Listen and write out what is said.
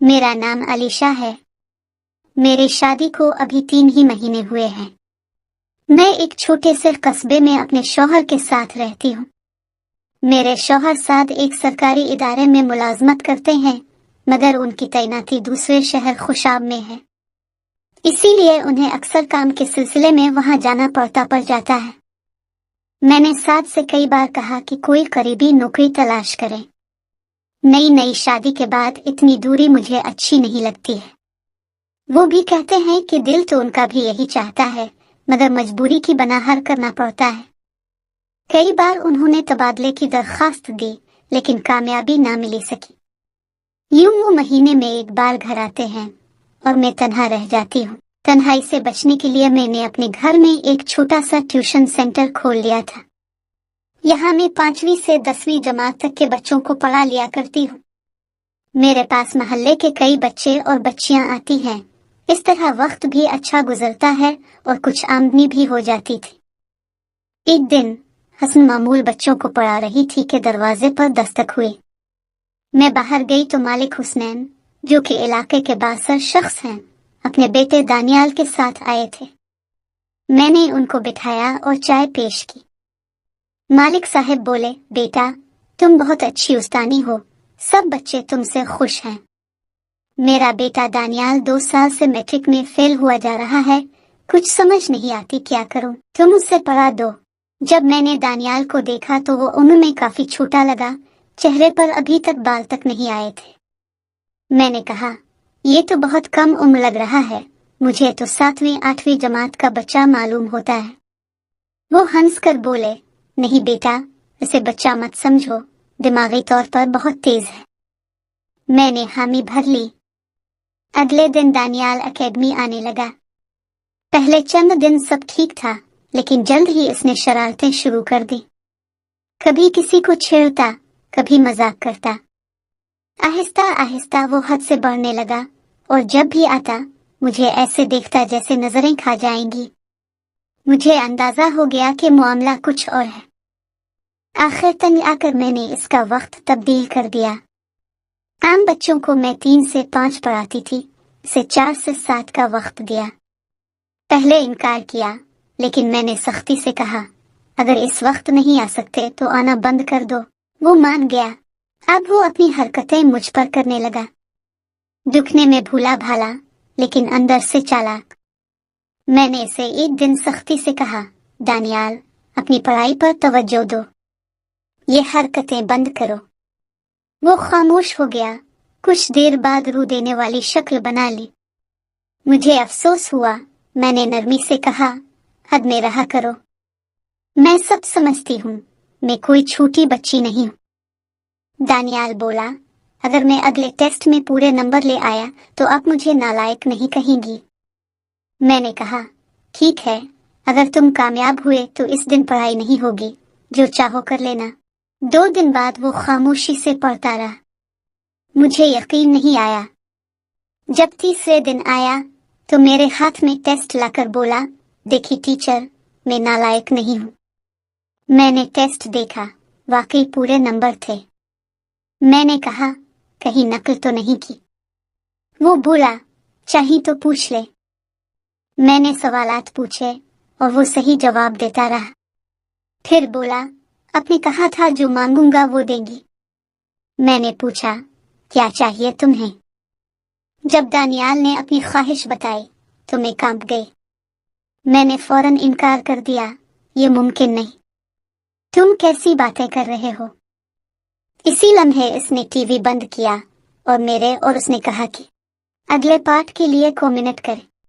मेरा नाम अलीशा है। मेरी शादी को अभी 3 ही महीने हुए हैं। मैं एक छोटे से कस्बे में अपने शौहर के साथ रहती हूँ। मेरे शौहर साथ एक सरकारी इदारे में मुलाजमत करते हैं, मगर उनकी तैनाती दूसरे शहर खुशाब में है, इसीलिए उन्हें अक्सर काम के सिलसिले में वहां जाना पड़ जाता है। मैंने साथ से कई बार कहा कि कोई करीबी नौकरी तलाश करें। नई शादी के बाद इतनी दूरी मुझे अच्छी नहीं लगती है। वो भी कहते हैं कि दिल तो उनका भी यही चाहता है, मगर मजबूरी की बनाहर करना पड़ता है। कई बार उन्होंने तबादले की दरखास्त दी, लेकिन कामयाबी ना मिली सकी। यूं वो महीने में एक बार घर आते हैं और मैं तन्हा रह जाती हूँ। तन्हाई से बचने के लिए मैंने अपने घर में एक छोटा सा ट्यूशन सेंटर खोल लिया था। यहाँ मैं 5वीं से 10वीं जमात तक के बच्चों को पढ़ा लिया करती हूँ। मेरे पास मोहल्ले के कई बच्चे और बच्चियाँ आती हैं। इस तरह वक्त भी अच्छा गुजरता है और कुछ आमदनी भी हो जाती थी। एक दिन हसन मामूल बच्चों को पढ़ा रही थी कि दरवाजे पर दस्तक हुई। मैं बाहर गई तो मालिक हुसनैन, जो कि इलाके के बासर शख्स हैं, अपने बेटे दानियाल के साथ आए थे। मैंने उनको बिठाया और चाय पेश की। मालिक साहब बोले, बेटा तुम बहुत अच्छी उस्तानी हो, सब बच्चे तुमसे खुश हैं। मेरा बेटा दानियाल 2 साल से मैट्रिक में फेल हुआ जा रहा है, कुछ समझ नहीं आती क्या करूं, तुम उससे पढ़ा दो। जब मैंने दानियाल को देखा तो वो उम्र में काफी छोटा लगा, चेहरे पर अभी तक बाल तक नहीं आए थे। मैंने कहा, ये तो बहुत कम उम्र लग रहा है, मुझे तो 7वीं 8वीं जमात का बच्चा मालूम होता है। वो हंसकर बोले, नहीं बेटा, इसे बच्चा मत समझो, दिमागी तौर पर बहुत तेज है। मैंने हामी भर ली। अगले दिन दानियाल एकेडमी आने लगा। पहले चंद दिन सब ठीक था, लेकिन जल्द ही इसने शरारतें शुरू कर दी। कभी किसी को छेड़ता, कभी मजाक करता। आहिस्ता आहिस्ता वो हद से बढ़ने लगा और जब भी आता मुझे ऐसे देखता जैसे नजरें खा जाएंगी। मुझे अंदाजा हो गया कि मामला कुछ और है। आखिर तक आकर मैंने इसका वक्त तब्दील कर दिया। आम बच्चों को मैं 3 से 5 पढ़ाती थी, इसे 4 से 7 का वक्त दिया। पहले इनकार किया, लेकिन मैंने सख्ती से कहा, अगर इस वक्त नहीं आ सकते तो आना बंद कर दो। वो मान गया। अब वो अपनी हरकतें मुझ पर करने लगा। दुखने में भूला भाला, लेकिन अंदर से चालाक। मैंने इसे एक दिन सख्ती से कहा, दानियाल अपनी पढ़ाई पर तवज्जो दो, ये हरकतें बंद करो। वो खामोश हो गया। कुछ देर बाद रू देने वाली शक्ल बना ली। मुझे अफसोस हुआ। मैंने नरमी से कहा, हद में रहा करो, मैं सब समझती हूँ, मैं कोई छोटी बच्ची नहीं हूँ। दानियाल बोला, अगर मैं अगले टेस्ट में पूरे नंबर ले आया तो आप मुझे नालायक नहीं कहेंगी। मैंने कहा, ठीक है, अगर तुम कामयाब हुए तो इस दिन पढ़ाई नहीं होगी, जो चाहो कर लेना। 2 दिन बाद वो खामोशी से पढ़ता रहा। मुझे यकीन नहीं आया। जब तीसरे दिन आया तो मेरे हाथ में टेस्ट लाकर बोला, देखी टीचर, मैं नालायक नहीं हूँ। मैंने टेस्ट देखा, वाकई पूरे नंबर थे। मैंने कहा, कहीं नकल तो नहीं की? वो बोला, चाही तो पूछ ले। मैंने सवालात पूछे और वो सही जवाब देता रहा। फिर बोला, आपने कहा था जो मांगूंगा वो देंगी। मैंने पूछा, क्या चाहिए तुम्हें? जब दानियाल ने अपनी ख्वाहिश बताई तो मैं कांप गई। मैंने फौरन इनकार कर दिया, ये मुमकिन नहीं। तुम कैसी बातें कर रहे हो? इसी लम्हे इसने टीवी बंद किया और मेरे और उसने कहा कि अगले पाठ के लिए को मिनट करें।